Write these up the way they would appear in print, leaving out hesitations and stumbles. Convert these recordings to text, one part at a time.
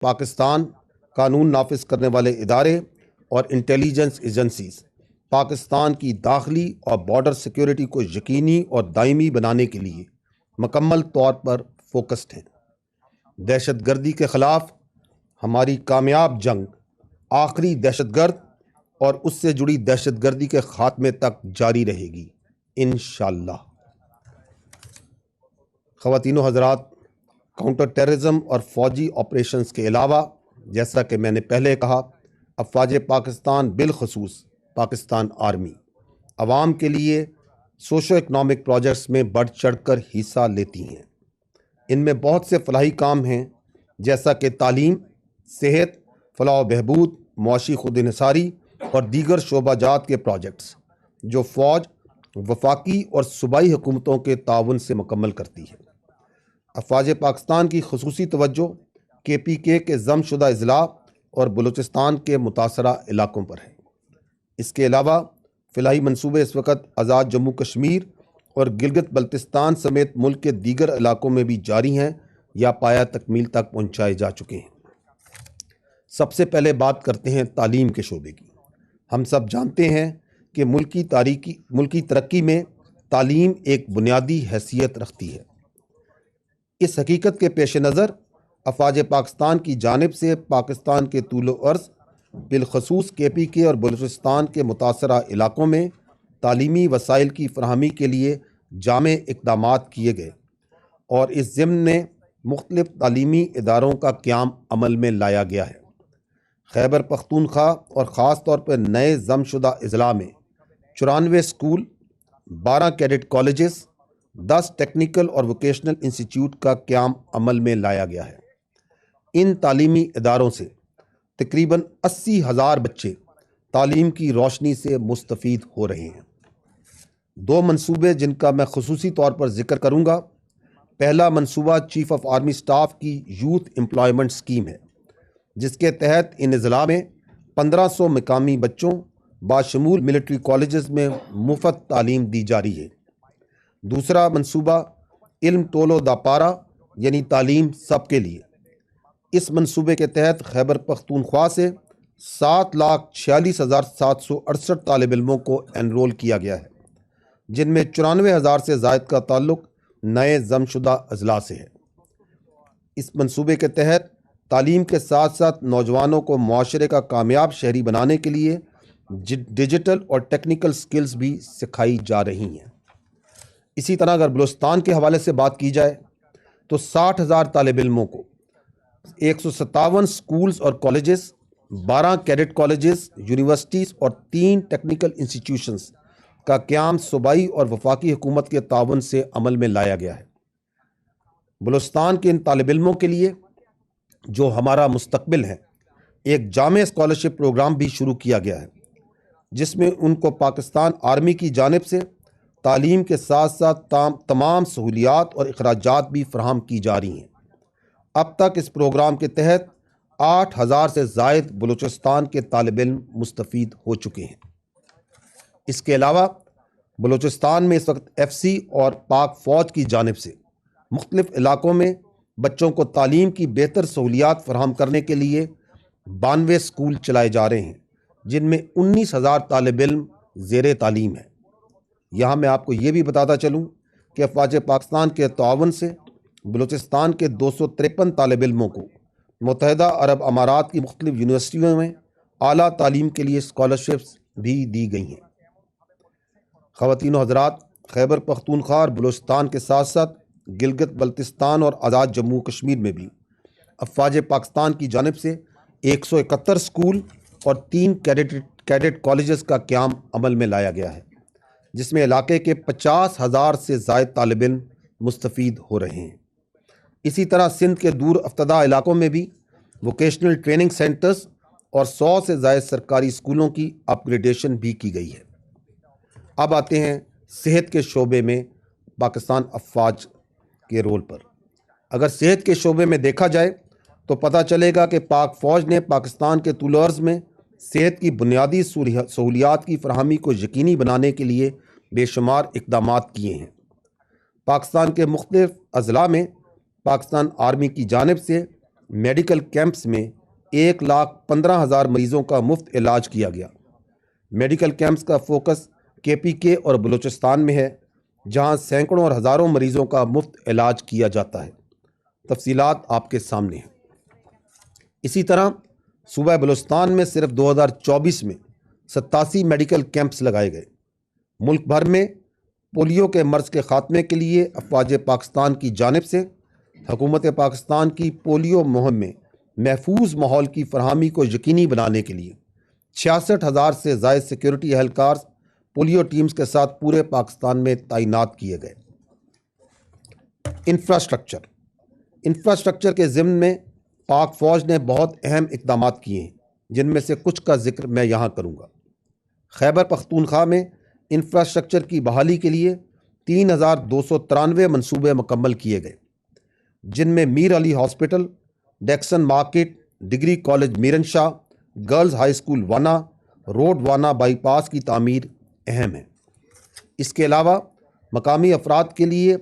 پاکستان قانون نافذ کرنے والے ادارے اور انٹیلیجنس ایجنسیز پاکستان کی داخلی اور بارڈر سیکیورٹی کو یقینی اور دائمی بنانے کے لیے مکمل طور پر فوکسڈ ہیں۔ دہشت گردی کے خلاف ہماری کامیاب جنگ آخری دہشت گرد اور اس سے جڑی دہشت گردی کے خاتمے تک جاری رہے گی انشاءاللہ۔ خواتین و حضرات، کاؤنٹر ٹیررزم اور فوجی آپریشنز کے علاوہ جیسا کہ میں نے پہلے کہا، افواج پاکستان بالخصوص پاکستان آرمی عوام کے لیے سوشو اکنامک پروجیکٹس میں بڑھ چڑھ کر حصہ لیتی ہیں۔ ان میں بہت سے فلاحی کام ہیں جیسا کہ تعلیم، صحت، فلاح و بہبود، معاشی خود انحصاری اور دیگر شعبہ جات کے پروجیکٹس جو فوج وفاقی اور صوبائی حکومتوں کے تعاون سے مکمل کرتی ہے۔ افواج پاکستان کی خصوصی توجہ KPK کے ضم شدہ اضلاع اور بلوچستان کے متاثرہ علاقوں پر ہے۔ اس کے علاوہ فلاحی منصوبے اس وقت آزاد جموں کشمیر اور گلگت بلتستان سمیت ملک کے دیگر علاقوں میں بھی جاری ہیں یا پایہ تکمیل تک پہنچائے جا چکے ہیں۔ سب سے پہلے بات کرتے ہیں تعلیم کے شعبے کی۔ ہم سب جانتے ہیں کہ ملکی ترقی میں تعلیم ایک بنیادی حیثیت رکھتی ہے۔ اس حقیقت کے پیش نظر افواج پاکستان کی جانب سے پاکستان کے طول و عرض بالخصوص KPK اور بلوچستان کے متاثرہ علاقوں میں تعلیمی وسائل کی فراہمی کے لیے جامع اقدامات کیے گئے اور اس ضمن میں مختلف تعلیمی اداروں کا قیام عمل میں لایا گیا ہے۔ خیبر پختونخوا اور خاص طور پر نئے ضم شدہ اضلاع میں 94 اسکول، 12 کیڈٹ کالجز، 10 ٹیکنیکل اور ووکیشنل انسٹیٹیوٹ کا قیام عمل میں لایا گیا ہے۔ ان تعلیمی اداروں سے تقریباً 80,000 بچے تعلیم کی روشنی سے مستفید ہو رہے ہیں۔ 2 منصوبے جن کا میں خصوصی طور پر ذکر کروں گا۔ پہلا منصوبہ چیف آف آرمی سٹاف کی یوتھ امپلائمنٹ اسکیم ہے، جس کے تحت ان اضلاع میں 1500 مقامی بچوں باشمول ملٹری کالجز میں مفت تعلیم دی جا رہی ہے۔ دوسرا منصوبہ علم ٹولو دا پارا یعنی تعلیم سب کے لیے۔ اس منصوبے کے تحت خیبر پختونخوا سے 7,46,768 طالب علموں کو انرول کیا گیا ہے، جن میں 94,000 سے زائد کا تعلق نئے ضم شدہ اضلاع سے ہے۔ اس منصوبے کے تحت تعلیم کے ساتھ ساتھ نوجوانوں کو معاشرے کا کامیاب شہری بنانے کے لیے ڈیجیٹل اور ٹیکنیکل سکلز بھی سکھائی جا رہی ہیں۔ اسی طرح اگر بلوچستان کے حوالے سے بات کی جائے تو 60,000 طالب علموں کو 157 سکولز اور کالجز، 12 کیڈٹ کالجز، یونیورسٹیز اور 3 ٹیکنیکل انسٹیٹیوشنز کا قیام صوبائی اور وفاقی حکومت کے تعاون سے عمل میں لایا گیا ہے۔ بلوچستان کے ان طالب علموں کے لیے جو ہمارا مستقبل ہے، ایک جامع اسکالرشپ پروگرام بھی شروع کیا گیا ہے، جس میں ان کو پاکستان آرمی کی جانب سے تعلیم کے ساتھ ساتھ تمام سہولیات اور اخراجات بھی فراہم کی جا رہی ہیں۔ اب تک اس پروگرام کے تحت 8,000 سے زائد بلوچستان کے طالب علم مستفید ہو چکے ہیں۔ اس کے علاوہ بلوچستان میں اس وقت FC اور پاک فوج کی جانب سے مختلف علاقوں میں بچوں کو تعلیم کی بہتر سہولیات فراہم کرنے کے لیے 92 اسکول چلائے جا رہے ہیں، جن میں 19,000 طالب علم زیر تعلیم ہیں۔ یہاں میں آپ کو یہ بھی بتاتا چلوں کہ افواج پاکستان کے تعاون سے بلوچستان کے 253 طالب علموں کو متحدہ عرب امارات کی مختلف یونیورسٹیوں میں اعلیٰ تعلیم کے لیے اسکالرشپس بھی دی گئی ہیں۔ خواتین و حضرات، خیبر پختونخوا اور بلوچستان کے ساتھ ساتھ گلگت بلتستان اور آزاد جموں کشمیر میں بھی افواج پاکستان کی جانب سے 171 اسکول اور 3 کیڈٹ کالجز کا قیام عمل میں لایا گیا ہے، جس میں علاقے کے 50,000 سے زائد طالب علم مستفید ہو رہے ہیں۔ اسی طرح سندھ کے دور افتادہ علاقوں میں بھی ووکیشنل ٹریننگ سینٹرز اور 100 سے زائد سرکاری اسکولوں کی اپ گریڈیشن بھی کی گئی ہے۔ اب آتے ہیں صحت کے شعبے میں پاکستان افواج کے رول پر۔ اگر صحت کے شعبے میں دیکھا جائے تو پتہ چلے گا کہ پاک فوج نے پاکستان کے طول و عرض میں صحت کی بنیادی سہولیات کی فراہمی کو یقینی بنانے کے لیے بے شمار اقدامات کیے ہیں۔ پاکستان کے مختلف اضلاع میں پاکستان آرمی کی جانب سے میڈیکل کیمپس میں 1,15,000 مریضوں کا مفت علاج کیا گیا۔ میڈیکل کیمپس کا فوکس KPK اور بلوچستان میں ہے، جہاں سینکڑوں اور ہزاروں مریضوں کا مفت علاج کیا جاتا ہے۔ تفصیلات آپ کے سامنے ہیں۔ اسی طرح صوبہ بلوچستان میں صرف 2024 میں 87 میڈیکل کیمپس لگائے گئے۔ ملک بھر میں پولیو کے مرض کے خاتمے کے لیے افواج پاکستان کی جانب سے حکومت پاکستان کی پولیو مہم میں محفوظ ماحول کی فراہمی کو یقینی بنانے کے لیے 66,000 سے زائد سیکیورٹی اہلکار پولیو ٹیمز کے ساتھ پورے پاکستان میں تعینات کیے گئے۔ انفراسٹرکچر کے ضمن میں پاک فوج نے بہت اہم اقدامات کیے ہیں، جن میں سے کچھ کا ذکر میں یہاں کروں گا۔ خیبر پختونخوا میں انفراسٹرکچر کی بحالی کے لیے 3,293 منصوبے مکمل کیے گئے، جن میں Mir Ali hospital, Dickson market, degree college Miran Shah, girls high school Wana, road Wana bypass کی تعمیر اہم ہے۔ اس کے علاوہ مقامی افراد کے لیے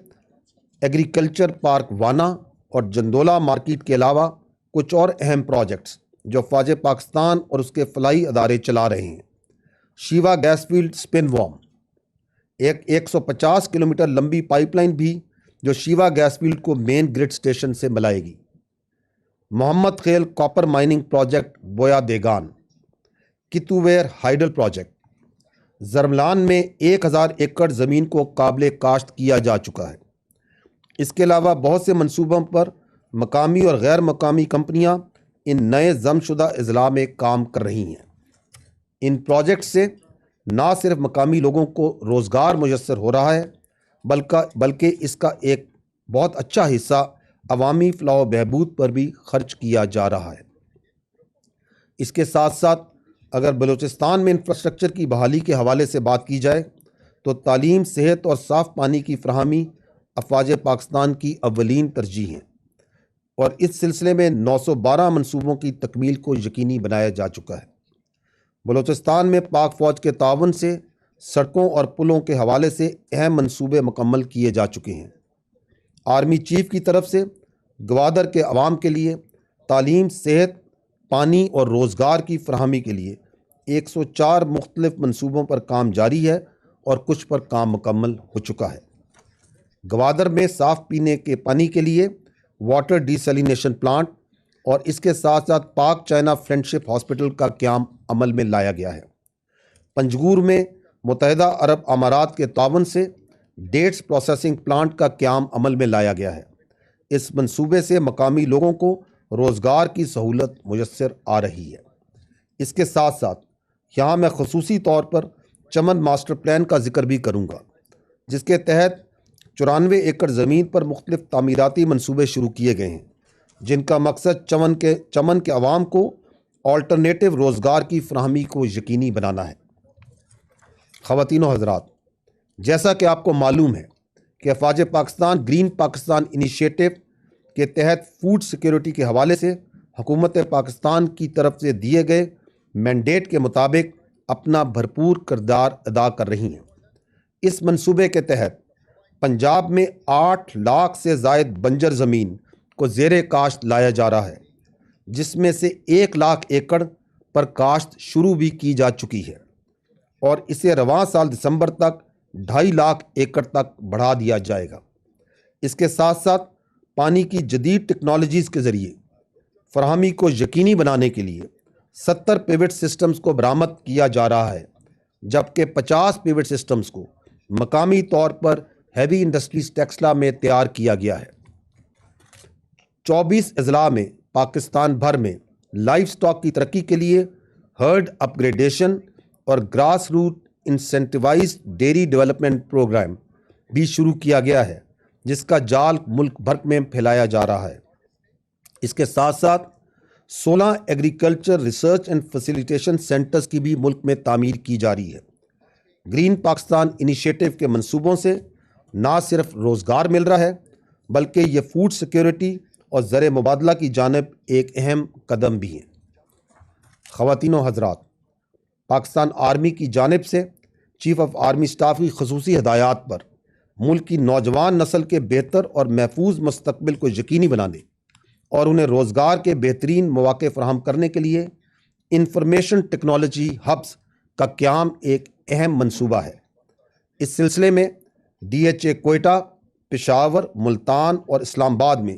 ایگریکلچر پارک وانا اور جندولہ مارکیٹ کے علاوہ کچھ اور اہم پروجیکٹس جو افواج پاکستان اور اس کے فلاحی ادارے چلا رہے ہیں۔ شیوا گیس فیلڈ سپن وارم، ایک 150 کلومیٹر لمبی پائپ لائن بھی جو شیوا گیس فیلڈ کو مین گرڈ سٹیشن سے ملائے گی۔ Muhammad Khel copper mining project Boya Degan, کتوویر ہائیڈل پروجیکٹ، زرملان میں 1,000 ایکڑ زمین کو قابل کاشت کیا جا چکا ہے۔ اس کے علاوہ بہت سے منصوبوں پر مقامی اور غیر مقامی کمپنیاں ان نئے ضم شدہ اضلاع میں کام کر رہی ہیں۔ ان پروجیکٹ سے نہ صرف مقامی لوگوں کو روزگار میسر ہو رہا ہے بلکہ اس کا ایک بہت اچھا حصہ عوامی فلاح و بہبود پر بھی خرچ کیا جا رہا ہے۔ اس کے ساتھ ساتھ اگر بلوچستان میں انفراسٹرکچر کی بحالی کے حوالے سے بات کی جائے تو تعلیم، صحت اور صاف پانی کی فراہمی افواج پاکستان کی اولین ترجیح ہیں، اور اس سلسلے میں 912 منصوبوں کی تکمیل کو یقینی بنایا جا چکا ہے۔ بلوچستان میں پاک فوج کے تعاون سے سڑکوں اور پلوں کے حوالے سے اہم منصوبے مکمل کیے جا چکے ہیں۔ آرمی چیف کی طرف سے گوادر کے عوام کے لیے تعلیم، صحت، پانی اور روزگار کی فراہمی کے لیے 104 مختلف منصوبوں پر کام جاری ہے اور کچھ پر کام مکمل ہو چکا ہے۔ گوادر میں صاف پینے کے پانی کے لیے واٹر ڈیسیلینیشن پلانٹ اور اس کے ساتھ ساتھ پاک چائنا فرینڈشپ ہاسپٹل کا قیام عمل میں لایا گیا ہے۔ پنجگور میں متحدہ عرب امارات کے تعاون سے ڈیٹس پروسیسنگ پلانٹ کا قیام عمل میں لایا گیا ہے۔ اس منصوبے سے مقامی لوگوں کو روزگار کی سہولت میسر آ رہی ہے۔ اس کے ساتھ ساتھ یہاں میں خصوصی طور پر چمن ماسٹر پلان کا ذکر بھی کروں گا، جس کے تحت 94 ایکڑ زمین پر مختلف تعمیراتی منصوبے شروع کیے گئے ہیں، جن کا مقصد چمن کے عوام کو آلٹرنیٹو روزگار کی فراہمی کو یقینی بنانا ہے۔ خواتین و حضرات، جیسا کہ آپ کو معلوم ہے کہ افواج پاکستان گرین پاکستان انیشیٹو کے تحت فوڈ سیکیورٹی کے حوالے سے حکومت پاکستان کی طرف سے دیے گئے مینڈیٹ کے مطابق اپنا بھرپور کردار ادا کر رہی ہیں۔ اس منصوبے کے تحت پنجاب میں 8 لاکھ سے زائد بنجر زمین کو زیر کاشت لایا جا رہا ہے، جس میں سے 1 لاکھ ایکڑ پر کاشت شروع بھی کی جا چکی ہے، اور اسے رواں سال دسمبر تک 2.5 لاکھ ایکڑ تک بڑھا دیا جائے گا۔ اس کے ساتھ ساتھ پانی کی جدید ٹیکنالوجیز کے ذریعے فراہمی کو یقینی بنانے کے لیے 70 پیوٹ سسٹمز کو برآمد کیا جا رہا ہے، جبکہ 50 پیوٹ سسٹمز کو مقامی طور پر ہیوی انڈسٹریز ٹیکسلا میں تیار کیا گیا ہے۔ 24 اضلاع میں پاکستان بھر میں لائف سٹاک کی ترقی کے لیے ہرڈ اپ گریڈیشن اور grass root incentivized dairy development programme بھی شروع کیا گیا ہے، جس کا جال ملک بھر میں پھیلایا جا رہا ہے۔ اس کے ساتھ ساتھ 16 agriculture research and facilitation centres کی بھی ملک میں تعمیر کی جا رہی ہے۔ گرین پاکستان انیشیٹو کے منصوبوں سے نہ صرف روزگار مل رہا ہے بلکہ یہ فوڈ سیکیورٹی اور زر مبادلہ کی جانب ایک اہم قدم بھی ہے۔ خواتین و حضرات، پاکستان آرمی کی جانب سے چیف آف آرمی سٹاف کی خصوصی ہدایات پر ملک کی نوجوان نسل کے بہتر اور محفوظ مستقبل کو یقینی بنانے اور انہیں روزگار کے بہترین مواقع فراہم کرنے کے لیے انفارمیشن ٹیکنالوجی ہبس کا قیام ایک اہم منصوبہ ہے۔ اس سلسلے میں DHA کوئٹہ، پشاور، ملتان اور اسلام آباد میں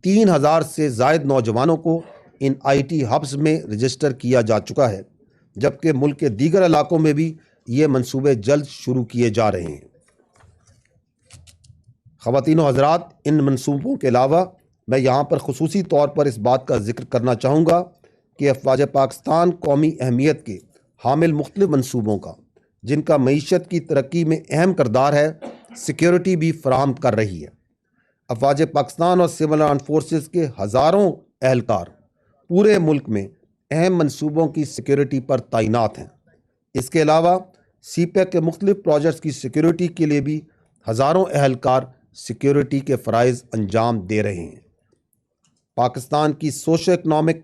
3000 سے زائد نوجوانوں کو ان IT ہبس میں رجسٹر کیا جا چکا ہے، جبکہ ملک کے دیگر علاقوں میں بھی یہ منصوبے جلد شروع کیے جا رہے ہیں۔ خواتین و حضرات، ان منصوبوں کے علاوہ میں یہاں پر خصوصی طور پر اس بات کا ذکر کرنا چاہوں گا کہ افواج پاکستان قومی اہمیت کے حامل مختلف منصوبوں کا، جن کا معیشت کی ترقی میں اہم کردار ہے، سیکیورٹی بھی فراہم کر رہی ہے۔ افواج پاکستان اور سول آرمڈ فورسز کے ہزاروں اہلکار پورے ملک میں اہم منصوبوں کی سیکیورٹی پر تعینات ہیں۔ اس کے علاوہ CPEC کے مختلف پروجیکٹس کی سیکیورٹی کے لیے بھی ہزاروں اہلکار سیکیورٹی کے فرائض انجام دے رہے ہیں۔ پاکستان کی سوشو اکنامک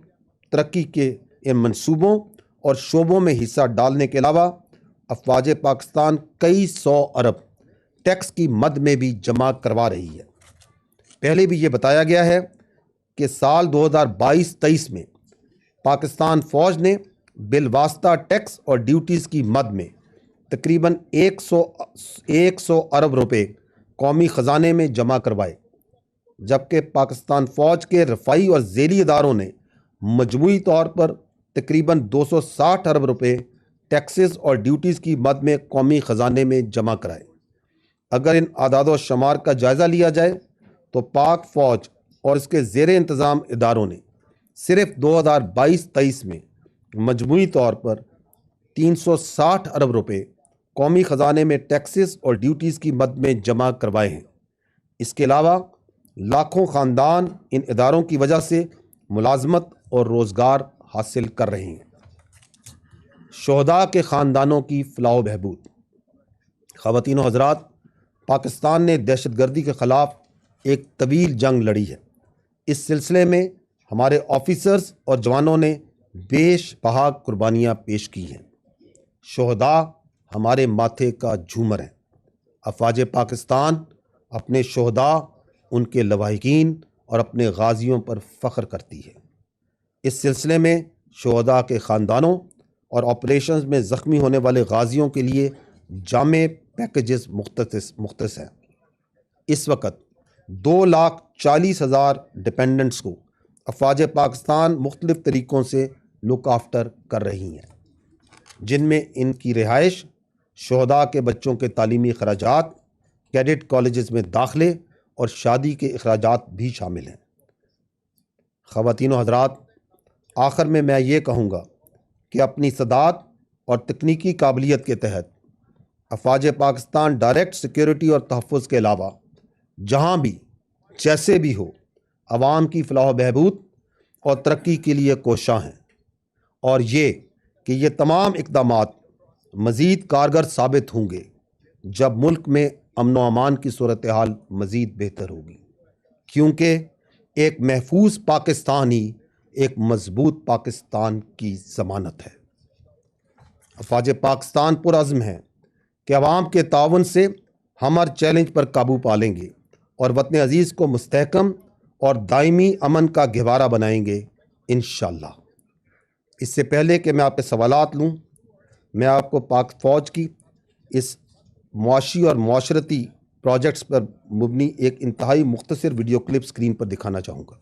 ترقی کے ان منصوبوں اور شعبوں میں حصہ ڈالنے کے علاوہ افواج پاکستان کئی 100 ارب ٹیکس کی مد میں بھی جمع کروا رہی ہے۔ پہلے بھی یہ بتایا گیا ہے کہ سال 2022-23 میں پاکستان فوج نے بالواسطہ ٹیکس اور ڈیوٹیز کی مد میں تقریباً 100 ارب روپے قومی خزانے میں جمع کروائے، جبکہ پاکستان فوج کے رفاعی اور ذیلی اداروں نے مجموعی طور پر تقریباً 260 ارب روپے ٹیکسز اور ڈیوٹیز کی مد میں قومی خزانے میں جمع کرائے۔ اگر ان اعداد و شمار کا جائزہ لیا جائے تو پاک فوج اور اس کے زیر انتظام اداروں نے صرف 2022-23 میں مجموعی طور پر 360 ارب روپے قومی خزانے میں ٹیکسز اور ڈیوٹیز کی مد میں جمع کروائے ہیں۔ اس کے علاوہ لاکھوں خاندان ان اداروں کی وجہ سے ملازمت اور روزگار حاصل کر رہے ہیں۔ شہداء کے خاندانوں کی فلاح و بہبود۔ خواتین و حضرات، پاکستان نے دہشت گردی کے خلاف ایک طویل جنگ لڑی ہے۔ اس سلسلے میں ہمارے آفیسرز اور جوانوں نے بیش بہا قربانیاں پیش کی ہیں۔ شہداء ہمارے ماتھے کا جھومر ہیں۔ افواج پاکستان اپنے شہداء، ان کے لواحقین اور اپنے غازیوں پر فخر کرتی ہے۔ اس سلسلے میں شہداء کے خاندانوں اور آپریشنز میں زخمی ہونے والے غازیوں کے لیے جامع پیکیجز مختص ہیں۔ اس وقت 2,40,000 ڈپینڈنٹس کو افواج پاکستان مختلف طریقوں سے لک آفٹر کر رہی ہیں، جن میں ان کی رہائش، شہداء کے بچوں کے تعلیمی اخراجات، کیڈٹ کالجز میں داخلے اور شادی کے اخراجات بھی شامل ہیں۔ خواتین و حضرات، آخر میں یہ کہوں گا کہ اپنی صداعت اور تکنیکی قابلیت کے تحت افواج پاکستان ڈائریکٹ سیکیورٹی اور تحفظ کے علاوہ جہاں بھی جیسے بھی ہو عوام کی فلاح و بہبود اور ترقی کے لیے کوشاں ہیں، اور یہ کہ یہ تمام اقدامات مزید کارگر ثابت ہوں گے جب ملک میں امن و امان کی صورتحال مزید بہتر ہوگی، کیونکہ ایک محفوظ پاکستان ہی ایک مضبوط پاکستان کی ضمانت ہے۔ افواج پاکستان پرعزم ہے کہ عوام کے تعاون سے ہم ہر چیلنج پر قابو پا لیں گے اور وطن عزیز کو مستحکم اور دائمی امن کا گہوارہ بنائیں گے انشاءاللہ۔ اس سے پہلے کہ میں آپ کے سوالات لوں، میں آپ کو پاک فوج کی اس معاشی اور معاشرتی پروجیکٹس پر مبنی ایک انتہائی مختصر ویڈیو کلپ سکرین پر دکھانا چاہوں گا۔